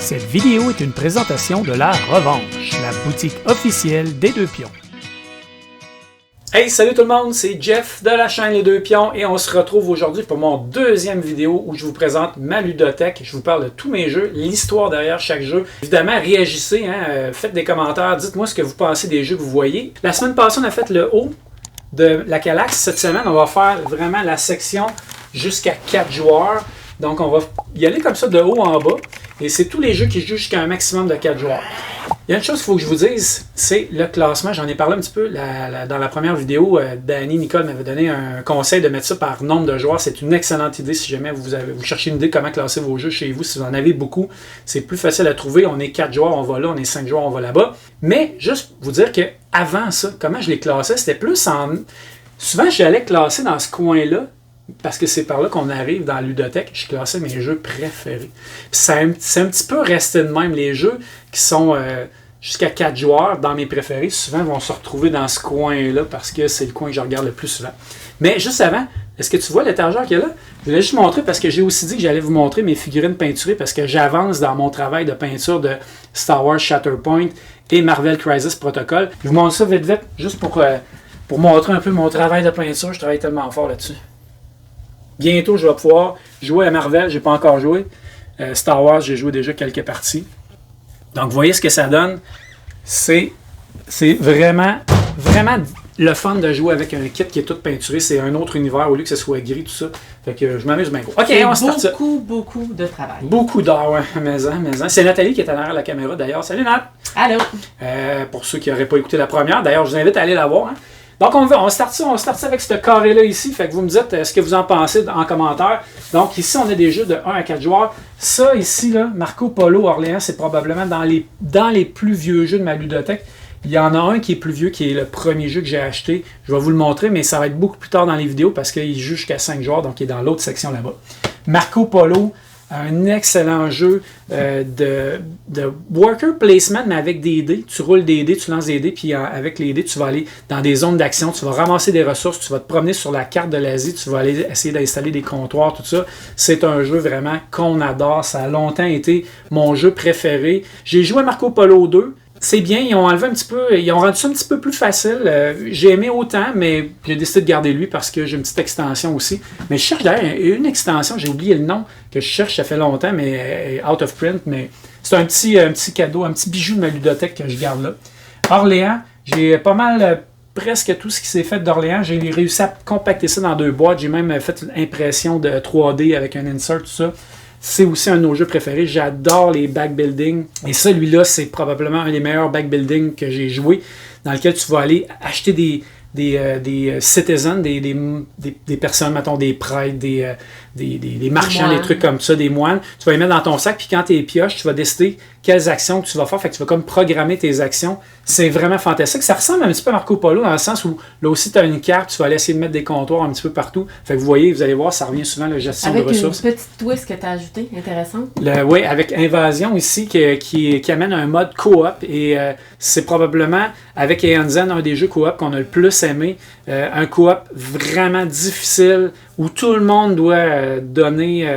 Cette vidéo est une présentation de La Revanche, la boutique officielle des Deux Pions. Hey, salut tout le monde, c'est Jeff de la chaîne Les Deux Pions et on se retrouve aujourd'hui pour mon deuxième vidéo où je vous présente ma ludothèque. Je vous parle de tous mes jeux, l'histoire derrière chaque jeu. Évidemment, réagissez, faites des commentaires, dites-moi ce que vous pensez des jeux que vous voyez. La semaine passée, on a fait le haut de la Calax. Cette semaine, on va faire vraiment la section jusqu'à 4 joueurs. Donc, on va y aller comme ça de haut en bas. Et c'est tous les jeux qui jouent jusqu'à un maximum de 4 joueurs. Il y a une chose qu'il faut que je vous dise, c'est le classement. J'en ai parlé un petit peu dans la première vidéo. Danny Nicole m'avait donné un conseil de mettre ça par nombre de joueurs. C'est une excellente idée si jamais vous cherchez une idée de comment classer vos jeux chez vous. Si vous en avez beaucoup, c'est plus facile à trouver. On est 4 joueurs, on va là. On est 5 joueurs, on va là-bas. Mais juste vous dire qu'avant ça, comment je les classais, c'était plus en... Souvent, j'allais classer dans ce coin-là. Parce que c'est par là qu'on arrive dans la ludothèque, je classais mes jeux préférés. C'est un petit peu resté de même. Les jeux qui sont jusqu'à 4 joueurs dans mes préférés, souvent vont se retrouver dans ce coin-là parce que c'est le coin que je regarde le plus souvent. Mais juste avant, est-ce que tu vois l'étagère qu'il y a là? Je voulais juste montrer parce que j'ai aussi dit que j'allais vous montrer mes figurines peinturées parce que j'avance dans mon travail de peinture de Star Wars Shatterpoint et Marvel Crisis Protocol. Je vous montre ça vite juste pour montrer un peu mon travail de peinture. Je travaille tellement fort là-dessus. Bientôt, je vais pouvoir jouer à Marvel, j'ai pas encore joué. Star Wars, j'ai joué déjà quelques parties. Donc, vous voyez ce que ça donne. C'est vraiment le fun de jouer avec un kit qui est tout peinturé. C'est un autre univers au lieu que ce soit gris, tout ça. Fait que je m'amuse bien gros. OK, on start ça. Beaucoup de travail. Beaucoup d'heures, ouais. Mais. C'est Nathalie qui est en arrière de la caméra d'ailleurs. Salut Nat! Allô! Pour ceux qui n'auraient pas écouté la première, d'ailleurs, je vous invite à aller la voir. Hein. Donc, on start ça avec ce carré-là ici. Fait que vous me dites ce que vous en pensez en commentaire. Donc, ici, on a des jeux de 1 à 4 joueurs. Ça, ici, là, Marco Polo Orléans, c'est probablement dans les plus vieux jeux de ma ludothèque. Il y en a un qui est plus vieux, qui est le premier jeu que j'ai acheté. Je vais vous le montrer, mais ça va être beaucoup plus tard dans les vidéos parce qu'il joue jusqu'à 5 joueurs, donc il est dans l'autre section là-bas. Marco Polo, un excellent jeu de worker placement, mais avec des dés. Tu roules des dés, tu lances des dés, puis avec les dés, tu vas aller dans des zones d'action, tu vas ramasser des ressources, tu vas te promener sur la carte de l'Asie, tu vas aller essayer d'installer des comptoirs, tout ça. C'est un jeu vraiment qu'on adore. Ça a longtemps été mon jeu préféré. J'ai joué à Marco Polo 2. C'est bien, ils ont enlevé un petit peu, ils ont rendu ça un petit peu plus facile. J'ai aimé autant, mais j'ai décidé de garder lui parce que j'ai une petite extension aussi. Mais je cherche d'ailleurs une extension, j'ai oublié le nom, que je cherche, ça fait longtemps, mais out of print. Mais c'est un petit cadeau, un petit bijou de ma ludothèque que je garde là. Orléans, j'ai pas mal, presque tout ce qui s'est fait d'Orléans. J'ai réussi à compacter ça dans 2 boîtes. J'ai même fait une impression de 3D avec un insert, tout ça. C'est aussi un de nos jeux préférés. J'adore les backbuilding. Et celui-là, c'est probablement un des meilleurs backbuilding que j'ai joué, dans lequel tu vas aller acheter des citizens, des personnes, mettons des prêtres, des marchands, des trucs comme ça, des moines. Tu vas les mettre dans ton sac, puis quand tu es pioche, tu vas décider quelles actions que tu vas faire. Fait que tu vas comme programmer tes actions. C'est vraiment fantastique. Ça ressemble un petit peu à Marco Polo dans le sens où là aussi tu as une carte, tu vas aller essayer de mettre des comptoirs un petit peu partout. Fait que vous voyez, vous allez voir, ça revient souvent à la gestion de ressources. Avec une petite twist que tu as ajoutée, intéressante. Oui, avec Invasion ici qui amène un mode coop et c'est probablement avec Aeon Zen un des jeux coop qu'on a le plus aimé. Un coop vraiment difficile où tout le monde doit donner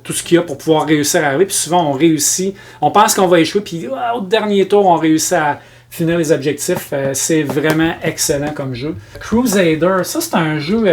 tout ce qu'il y a pour pouvoir réussir à arriver. Puis souvent, on réussit. On pense qu'on va échouer, puis au dernier tour, on réussit à finir les objectifs. C'est vraiment excellent comme jeu. Crusader, ça c'est un jeu,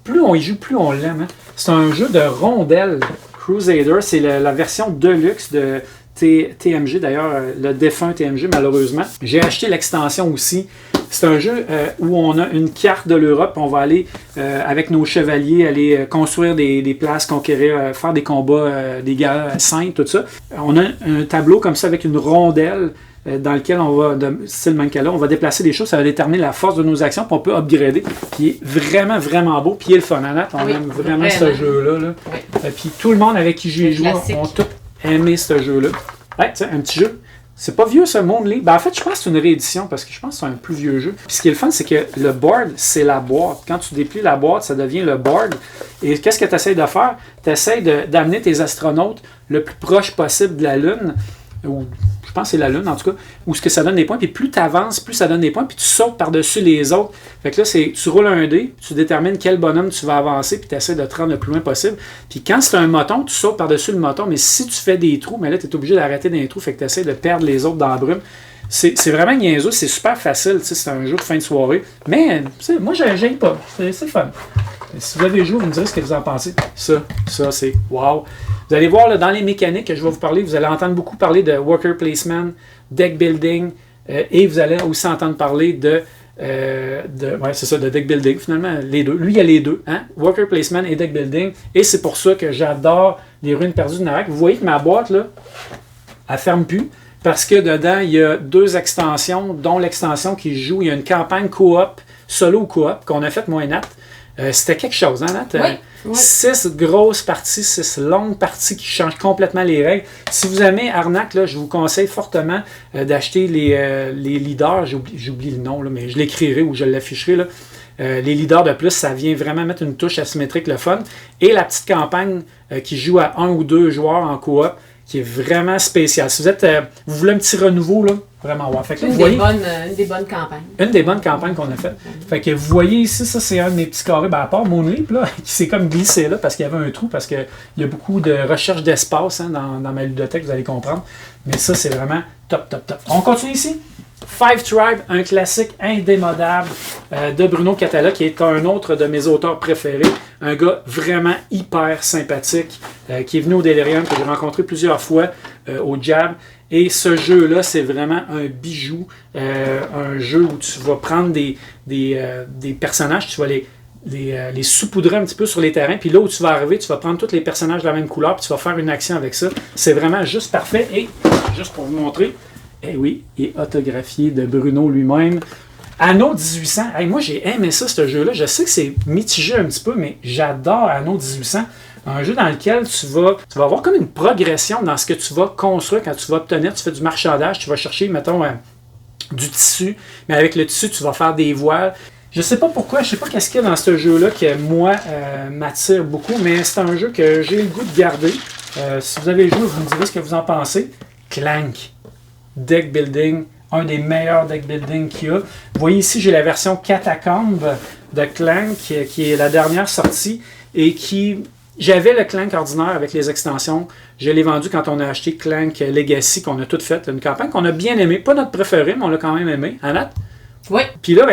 plus on y joue, plus on l'aime. Hein. C'est un jeu de rondelles. Crusader, c'est la version deluxe de TMG, d'ailleurs, le défunt TMG, malheureusement. J'ai acheté l'extension aussi. C'est un jeu où on a une carte de l'Europe. On va aller, avec nos chevaliers, aller construire des places, conquérir, faire des combats, des guerres saintes, tout ça. On a un tableau comme ça avec une rondelle dans lequel on va, style Mancala, on va déplacer des choses. Ça va déterminer la force de nos actions, puis on peut upgrader. Puis il est vraiment, vraiment beau. Puis il est le fun. On aime vraiment ce jeu-là. Là. Oui. Puis tout le monde avec qui j'ai joué ont tout aimé ce jeu-là. Ouais, tu sais, un petit jeu. C'est pas vieux ce Monde-Lee. Ben, en fait, je pense que c'est une réédition parce que je pense que c'est un plus vieux jeu. Puis ce qui est le fun, c'est que le board, c'est la boîte. Quand tu déplies la boîte, ça devient le board. Et qu'est-ce que tu essaies de faire? Tu essaies d'amener tes astronautes le plus proche possible de la Lune ou je pense que c'est la lune en tout cas, où ce que ça donne des points, puis plus tu avances, plus ça donne des points, puis tu sautes par-dessus les autres. Fait que là, tu roules un dé, tu détermines quel bonhomme tu vas avancer, puis tu essaies de te rendre le plus loin possible. Puis quand c'est un moton, tu sautes par-dessus le moton, mais si tu fais des trous, mais là, tu es obligé d'arrêter dans les trous, fait que tu essaies de perdre les autres dans la brume. C'est vraiment niaiseux, c'est super facile, c'est un jeu de fin de soirée. Mais moi, j'aime pas, c'est fun. Si vous avez joué, vous me direz ce que vous en pensez. Ça, c'est wow. Vous allez voir là, dans les mécaniques que je vais vous parler, vous allez entendre beaucoup parler de worker placement, deck building, et vous allez aussi entendre parler de deck building, finalement, les deux. Lui, il y a les deux, hein? Worker placement et deck building. Et c'est pour ça que j'adore les ruines perdues de Narak. Vous voyez que ma boîte, là, elle ferme plus. Parce que dedans, il y a 2 extensions, dont l'extension qui joue. Il y a une campagne coop, solo ou coop, qu'on a faite, moi et Nat. C'était quelque chose, hein, Nat? Oui. 6 grosses parties, 6 longues parties qui changent complètement les règles. Si vous aimez Arnak, là, je vous conseille fortement d'acheter les leaders. J'oublie le nom, là, mais je l'écrirai ou je l'afficherai. Là. Les leaders de plus, ça vient vraiment mettre une touche asymétrique, le fun. Et la petite campagne qui joue à 1 ou 2 joueurs en coop, qui est vraiment spécial. Si vous voulez un petit renouveau, là, vraiment wow. Fait que là, une des bonnes campagnes. Une des bonnes campagnes qu'on a faites. Fait que vous voyez ici, ça c'est un de mes petits carrés, à part Moonleap, là, qui s'est comme glissé là parce qu'il y avait un trou, parce qu'il y a beaucoup de recherche d'espace hein, dans ma ludothèque, vous allez comprendre. Mais ça, c'est vraiment top. On continue ici. Five Tribe, un classique indémodable de Bruno Catala, qui est un autre de mes auteurs préférés. Un gars vraiment hyper sympathique, qui est venu au Delirium, que j'ai rencontré plusieurs fois au Jab. Et ce jeu-là, c'est vraiment un bijou. Un jeu où tu vas prendre des personnages, tu vas les saupoudrer un petit peu sur les terrains. Puis là où tu vas arriver, tu vas prendre tous les personnages de la même couleur, puis tu vas faire une action avec ça. C'est vraiment juste parfait. Et juste pour vous montrer, eh oui, il est autographié de Bruno lui-même. Anno 1800, hey, moi j'ai aimé ça, ce jeu-là. Je sais que c'est mitigé un petit peu, mais j'adore Anno 1800. Un jeu dans lequel tu vas avoir comme une progression dans ce que tu vas construire quand tu vas obtenir. Tu fais du marchandage, tu vas chercher, mettons, du tissu. Mais avec le tissu, tu vas faire des voiles. Je sais pas pourquoi, je sais pas qu'est-ce qu'il y a dans ce jeu-là qui, moi, m'attire beaucoup, mais c'est un jeu que j'ai le goût de garder. Si vous avez joué, vous me direz ce que vous en pensez. Clank. Deck building, un des meilleurs deck building qu'il y a. Vous voyez ici, j'ai la version Catacombe de Clank qui est la dernière sortie et qui... J'avais le Clank ordinaire avec les extensions. Je l'ai vendu quand on a acheté Clank Legacy qu'on a tout fait. Une campagne qu'on a bien aimée. Pas notre préféré, mais on l'a quand même aimé. Anat? Oui. Puis là,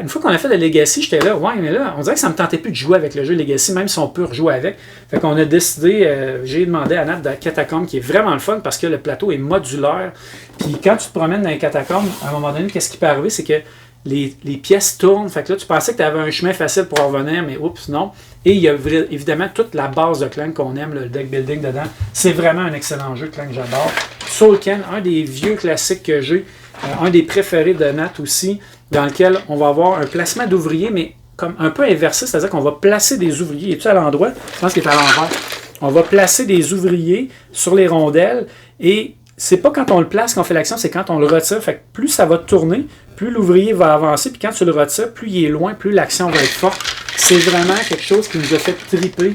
une fois qu'on a fait le Legacy, j'étais là, ouais, mais là, on dirait que ça me tentait plus de jouer avec le jeu Legacy, même si on peut rejouer avec. Fait qu'on a décidé, j'ai demandé à Nat de Catacombe, qui est vraiment le fun parce que le plateau est modulaire. Puis quand tu te promènes dans les catacombes, à un moment donné, qu'est-ce qui peut arriver, c'est que les pièces tournent. Fait que là, tu pensais que tu avais un chemin facile pour en revenir, mais oups, non. Et il y a évidemment toute la base de Clank qu'on aime, le deck building dedans. C'est vraiment un excellent jeu, Clank, j'adore. Soulken, un des vieux classiques que j'ai. Un des préférés de Nat aussi, dans lequel on va avoir un placement d'ouvriers, mais comme un peu inversé, c'est-à-dire qu'on va placer des ouvriers. Es-tu à l'endroit? Je pense qu'il est à l'envers. On va placer des ouvriers sur les rondelles et c'est pas quand on le place qu'on fait l'action, c'est quand on le retire. Fait que plus ça va tourner, plus l'ouvrier va avancer, puis quand tu le retires, plus il est loin, plus l'action va être forte. C'est vraiment quelque chose qui nous a fait triper.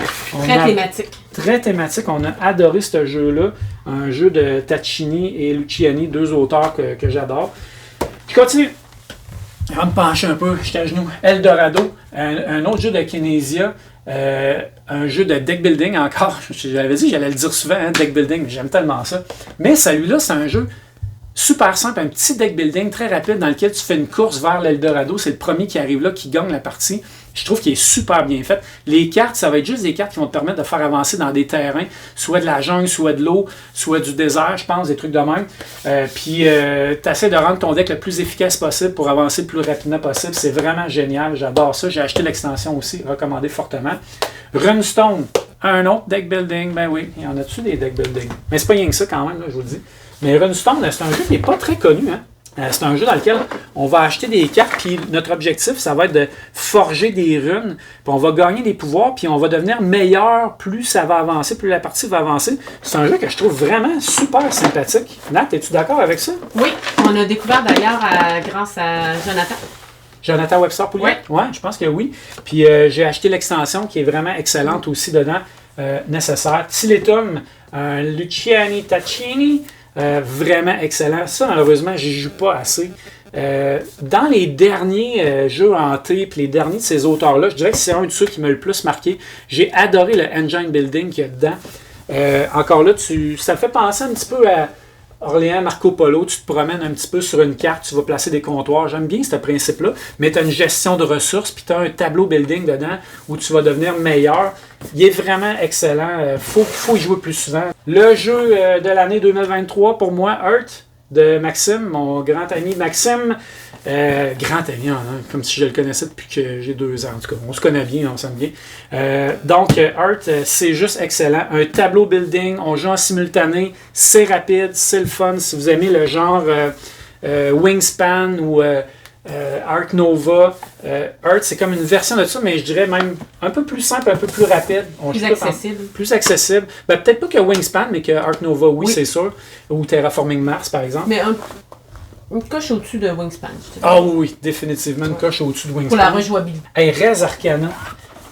Thématique. Très thématique. On a adoré ce jeu-là. Un jeu de Tacchini et Luciani, 2 auteurs que j'adore. Je continue. Je vais me pencher un peu, je suis à genoux. Eldorado, un autre jeu de Kinesia. Un jeu de deck building encore. J'avais dit, j'allais le dire souvent, hein, deck building, mais j'aime tellement ça. Mais celui-là, c'est un jeu super simple, un petit deck building très rapide dans lequel tu fais une course vers l'Eldorado. C'est le premier qui arrive là qui gagne la partie. Je trouve qu'il est super bien fait. Les cartes, ça va être juste des cartes qui vont te permettre de faire avancer dans des terrains, soit de la jungle, soit de l'eau, soit du désert, je pense, des trucs de même. Puis tu essaies de rendre ton deck le plus efficace possible pour avancer le plus rapidement possible. C'est vraiment génial, j'adore ça. J'ai acheté l'extension aussi, recommandé fortement. Runestone, un autre deck building. Ben oui, il y en a-tu des deck building? Mais c'est pas rien que ça quand même, là, je vous le dis. Mais Runestone, c'est un jeu qui n'est pas très connu, hein? C'est un jeu dans lequel on va acheter des cartes, puis notre objectif, ça va être de forger des runes, puis on va gagner des pouvoirs, puis on va devenir meilleur plus ça va avancer, plus la partie va avancer. C'est un jeu que je trouve vraiment super sympathique. Nat, es-tu d'accord avec ça? Oui, on a découvert d'ailleurs grâce à Jonathan. Jonathan Webster-Pouliot? Oui, je pense que oui. Puis j'ai acheté l'extension qui est vraiment excellente aussi dedans, nécessaire. Tiletum, Luciani Tacchini. Vraiment excellent. Ça, malheureusement, j'y joue pas assez. Dans les derniers jeux hantés, puis les derniers de ces auteurs-là, je dirais que c'est un de ceux qui m'a le plus marqué. J'ai adoré le engine building qu'il y a dedans. Encore là, ça me fait penser un petit peu à Orléans Marco Polo. Tu te promènes un petit peu sur une carte, tu vas placer des comptoirs. J'aime bien ce principe-là, mais tu as une gestion de ressources, puis tu as un tableau building dedans où tu vas devenir meilleur. Il est vraiment excellent. Faut y jouer plus souvent. Le jeu de l'année 2023, pour moi, Earth, de Maxime, mon grand ami Maxime. Grand ami, hein, comme si je le connaissais depuis que j'ai 2 ans. En tout cas, on se connaît bien, on s'aime bien. Donc, Earth, c'est juste excellent. Un tableau building, on joue en simultané, c'est rapide, c'est le fun. Si vous aimez le genre Wingspan ou Arc Nova, Earth, c'est comme une version de ça, mais je dirais même un peu plus simple, un peu plus rapide. Plus accessible. Plus accessible. Ben, peut-être pas que Wingspan, mais que Arc Nova, oui. C'est sûr. Ou Terraforming Mars, par exemple. Mais une coche au-dessus de Wingspan. Ah oui, définitivement une coche au-dessus de Wingspan. Pour la rejouabilité. Hey, Res Arcana.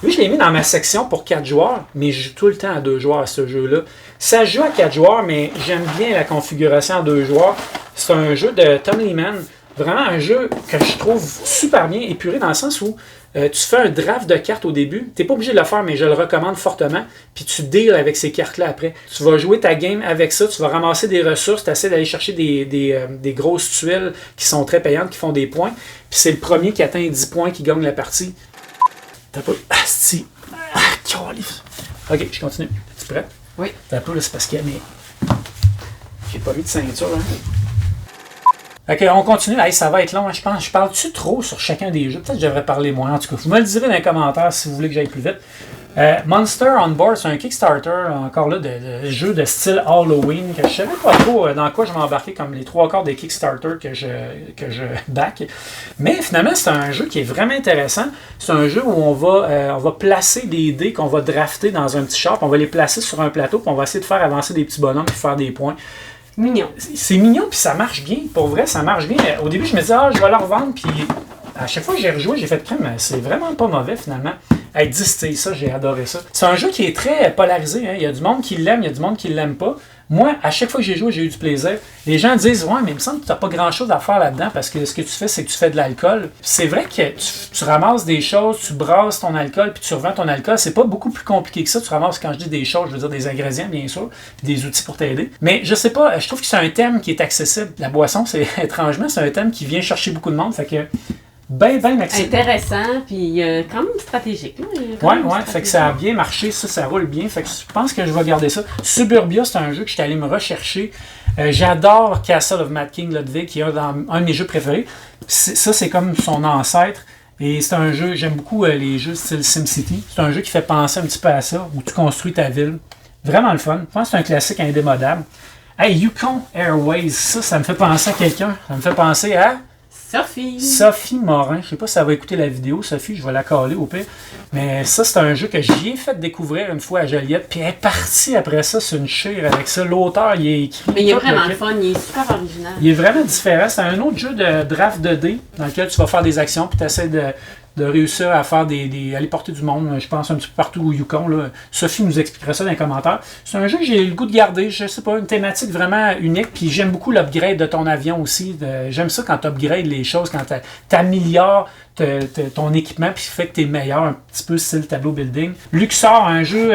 Lui, je l'ai mis dans ma section pour 4 joueurs, mais je joue tout le temps à 2 joueurs à ce jeu-là. Ça joue à 4 joueurs, mais j'aime bien la configuration à 2 joueurs. C'est un jeu de Tom Lehman. Vraiment un jeu que je trouve super bien épuré dans le sens où tu fais un draft de cartes au début. Tu n'es pas obligé de le faire, mais je le recommande fortement. Puis tu deals avec ces cartes-là après. Tu vas jouer ta game avec ça. Tu vas ramasser des ressources. Tu essaies d'aller chercher des grosses tuiles qui sont très payantes, qui font des points. Puis c'est le premier qui atteint 10 points qui gagne la partie. T'as pas... Asti! Ok, je continue. Es-tu prêt? Oui. T'as pas, là, c'est parce qu'il y a mes... J'ai pas mis de ceinture, hein? Ok, on continue. Hey, ça va être long, hein, je pense. Je parle-tu trop sur chacun des jeux? Peut-être que je devrais parler moins. En tout cas, vous me le direz dans les commentaires si vous voulez que j'aille plus vite. Monster on Board, c'est un Kickstarter, encore là, de jeu de style Halloween, que je savais pas trop dans quoi je m'embarquais, comme les 3/4 des Kickstarter que je back. Mais finalement, c'est un jeu qui est vraiment intéressant. C'est un jeu où on va placer des dés qu'on va drafter dans un petit shop, on va les placer sur un plateau, puis on va essayer de faire avancer des petits bonhommes et faire des points. Mignon. C'est mignon, puis ça marche bien. Pour vrai, ça marche bien. Au début, je me disais, je vais leur vendre, puis à chaque fois que j'ai rejoué, j'ai fait crème, c'est vraiment pas mauvais finalement. Hey, 10, ça, j'ai adoré ça. C'est un jeu qui est très polarisé. Hein. Il y a du monde qui l'aime, il y a du monde qui l'aime pas. Moi, à chaque fois que j'ai joué, j'ai eu du plaisir. Les gens disent, ouais, mais il me semble que tu n'as pas grand-chose à faire là-dedans parce que ce que tu fais, c'est que tu fais de l'alcool. C'est vrai que tu ramasses des choses, tu brasses ton alcool, puis tu revends ton alcool. C'est pas beaucoup plus compliqué que ça. Tu ramasses, quand je dis des choses, je veux dire des ingrédients, bien sûr, puis des outils pour t'aider. Mais je sais pas, je trouve que c'est un thème qui est accessible. La boisson, c'est étrangement, c'est un thème qui vient chercher beaucoup de monde. Fait que ben accessible. Intéressant, puis quand même stratégique. Ouais, fait que ça a bien marché, ça roule bien. Fait que je pense que je vais garder ça. Suburbia, c'est un jeu que je suis allé me rechercher. J'adore Castle of Mad King Ludwig, qui est un de mes jeux préférés. Ça, c'est comme son ancêtre. Et c'est un jeu, j'aime beaucoup les jeux style SimCity. C'est un jeu qui fait penser un petit peu à ça, où tu construis ta ville. Vraiment le fun. Je pense que c'est un classique indémodable. Hey, Yukon Airways, ça me fait penser à quelqu'un. Ça me fait penser à... Sophie Morin. Je sais pas si ça va écouter la vidéo, Sophie, je vais la caler au pire. Mais ça, c'est un jeu que j'y ai fait découvrir une fois à Joliette. Puis elle est partie après ça, c'est une chire avec ça. L'auteur, il est écrit. Mais il est vraiment le fun, il est super original. Il est vraiment différent. C'est un autre jeu de draft de dés dans lequel tu vas faire des actions puis tu essaies de réussir à faire aller porter du monde, je pense, un petit peu partout au Yukon. Là. Sophie nous expliquera ça dans les commentaires. C'est un jeu que j'ai le goût de garder. Je sais pas, une thématique vraiment unique. Puis j'aime beaucoup l'upgrade de ton avion aussi. J'aime ça quand tu upgrades les choses, quand tu améliores ton équipement, puis fait que tu es meilleur, un petit peu style tableau building. Luxor, un jeu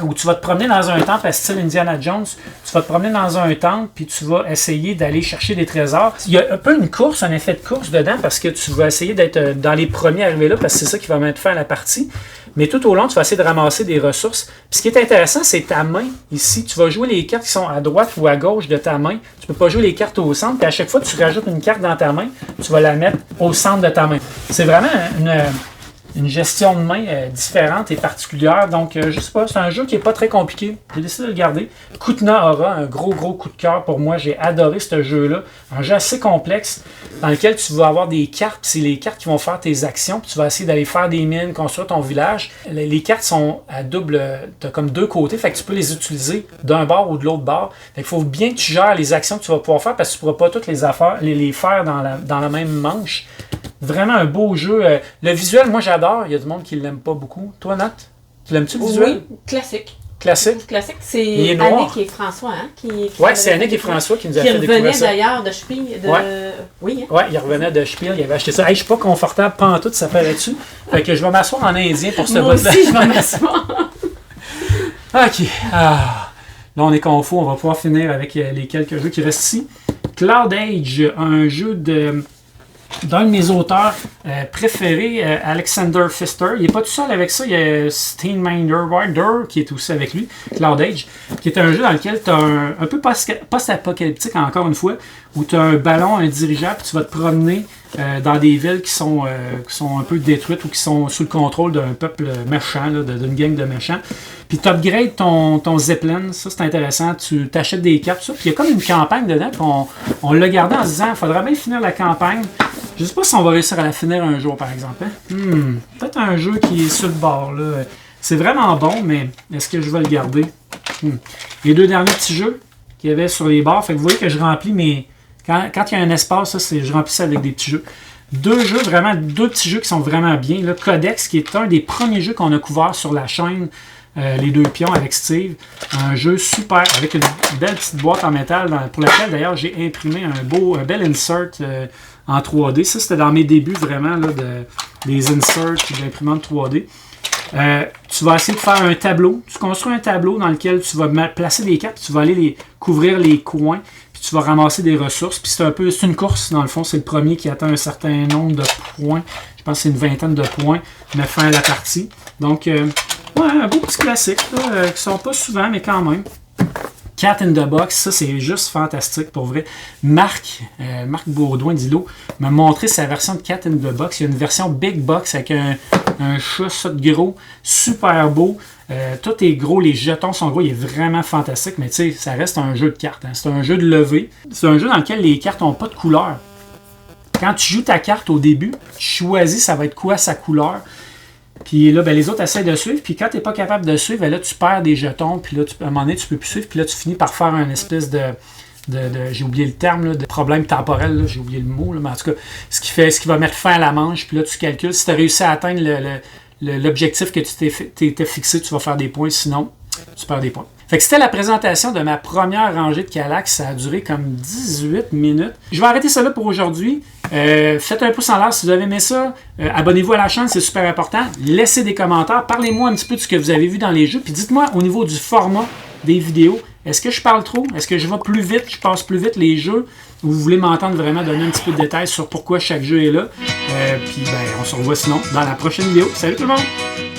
où tu vas te promener dans un temple à style Indiana Jones, tu vas te promener dans un temple puis tu vas essayer d'aller chercher des trésors. Il y a un peu une course, un effet de course dedans parce que tu vas essayer d'être dans les premiers arrivés là parce que c'est ça qui va mettre fin à la partie. Mais tout au long, tu vas essayer de ramasser des ressources. Puis ce qui est intéressant, c'est ta main ici. Tu vas jouer les cartes qui sont à droite ou à gauche de ta main. Tu peux pas jouer les cartes au centre. Puis à chaque fois que tu rajoutes une carte dans ta main, tu vas la mettre au centre de ta main. C'est vraiment une gestion de main différente et particulière. Donc, je sais pas, c'est un jeu qui est pas très compliqué. J'ai décidé de le garder. Kutna Aura, un gros coup de cœur pour moi. J'ai adoré ce jeu-là. Un jeu assez complexe dans lequel tu vas avoir des cartes. C'est les cartes qui vont faire tes actions. Puis tu vas essayer d'aller faire des mines, construire ton village. Les cartes sont à double... Tu as comme 2 côtés. Fait que tu peux les utiliser d'un bord ou de l'autre bord. Fait qu'il faut bien que tu gères les actions que tu vas pouvoir faire parce que tu ne pourras pas toutes les faire dans la même manche. Vraiment un beau jeu. Le visuel, moi j'adore. Il y a du monde qui ne l'aime pas beaucoup. Toi, Nat, tu l'aimes-tu le visuel? Oui, classique. classique. Classique. Il est C'est noir. Annick et François, hein, qui Ouais, c'est Annick et François qui nous a qui fait découvrir revenaient ça. d'ailleurs de Spiel. Ouais. Oui, hein? Ouais, il revenait de Spiel, il avait acheté ça. Hey, je suis pas confortable, pantoute, ça fait là-dessus. Fait que je vais m'asseoir en indien pour ce Moi bout-là. aussi, je vais m'asseoir. OK. Ah. Là, on est confus, on va pouvoir finir avec les quelques jeux qui restent ici. Cloud Age, un jeu d'un de mes auteurs préférés, Alexander Pfister. Il n'est pas tout seul avec ça, il y a Steinmeier qui est aussi avec lui, Cloud Age, qui est un jeu dans lequel tu as un peu post-apocalyptique, encore une fois, où tu as un ballon, un dirigeable, puis tu vas te promener dans des villes qui sont un peu détruites ou qui sont sous le contrôle d'un peuple méchant, là, d'une gang de méchants. Puis tu upgrades ton Zeppelin, ça c'est intéressant, tu t'achètes des cartes, ça. Puis il y a comme une campagne dedans, puis on l'a gardé en se disant, il faudrait bien finir la campagne. Je sais pas si on va réussir à la finir un jour, par exemple. Hein? Peut-être un jeu qui est sur le bord, là. C'est vraiment bon, mais est-ce que je vais le garder? Les deux derniers petits jeux qu'il y avait sur les bords, fait que vous voyez que je remplis mes... Quand il y a un espace, ça, je remplis ça avec des petits jeux. Deux petits jeux qui sont vraiment bien. Là. Codex, qui est un des premiers jeux qu'on a couvert sur la chaîne, les deux pions avec Steve. Un jeu super, avec une belle petite boîte en métal, pour laquelle d'ailleurs j'ai imprimé un bel insert en 3D. Ça, c'était dans mes débuts vraiment là, des inserts d'imprimantes 3D. Tu vas essayer de faire un tableau. Tu construis un tableau dans lequel tu vas placer des cartes, tu vas aller couvrir les coins, puis tu vas ramasser des ressources. Puis c'est une course, dans le fond. C'est le premier qui atteint un certain nombre de points. Je pense que c'est une vingtaine de points, mais fin à la partie. Donc, un beau petit classique, là, qui ne sont pas souvent, mais quand même. Cat in the Box, ça c'est juste fantastique pour vrai. Marc Baudouin d'Ilo m'a montré sa version de Cat in the Box. Il y a une version Big Box avec un chat ça de gros, super beau. Tout est gros, les jetons sont gros, il est vraiment fantastique, mais tu sais, ça reste un jeu de cartes. Hein. C'est un jeu de levée. C'est un jeu dans lequel les cartes n'ont pas de couleur. Quand tu joues ta carte au début, tu choisis ça va être quoi sa couleur. Puis là, ben, les autres essaient de suivre. Puis quand tu n'es pas capable de suivre, ben là, tu perds des jetons. Puis là, à un moment donné, tu ne peux plus suivre. Puis là, tu finis par faire une espèce de j'ai oublié le terme, là, de problème temporel. Là, j'ai oublié le mot. Là, mais en tout cas, ce qui va mettre fin à la manche. Puis là, tu calcules. Si tu as réussi à atteindre l'objectif que tu t'étais fixé, tu vas faire des points. Sinon, tu perds des points. Fait que c'était la présentation de ma première rangée de Kallax. Ça a duré comme 18 minutes. Je vais arrêter ça là pour aujourd'hui. Faites un pouce en l'air si vous avez aimé ça. Abonnez-vous à la chaîne, c'est super important. Laissez des commentaires. Parlez-moi un petit peu de ce que vous avez vu dans les jeux. Puis dites-moi au niveau du format des vidéos, est-ce que je parle trop? Est-ce que je vais plus vite? Je passe plus vite les jeux? Ou vous voulez m'entendre vraiment donner un petit peu de détails sur pourquoi chaque jeu est là? Puis ben, on se revoit sinon dans la prochaine vidéo. Salut tout le monde!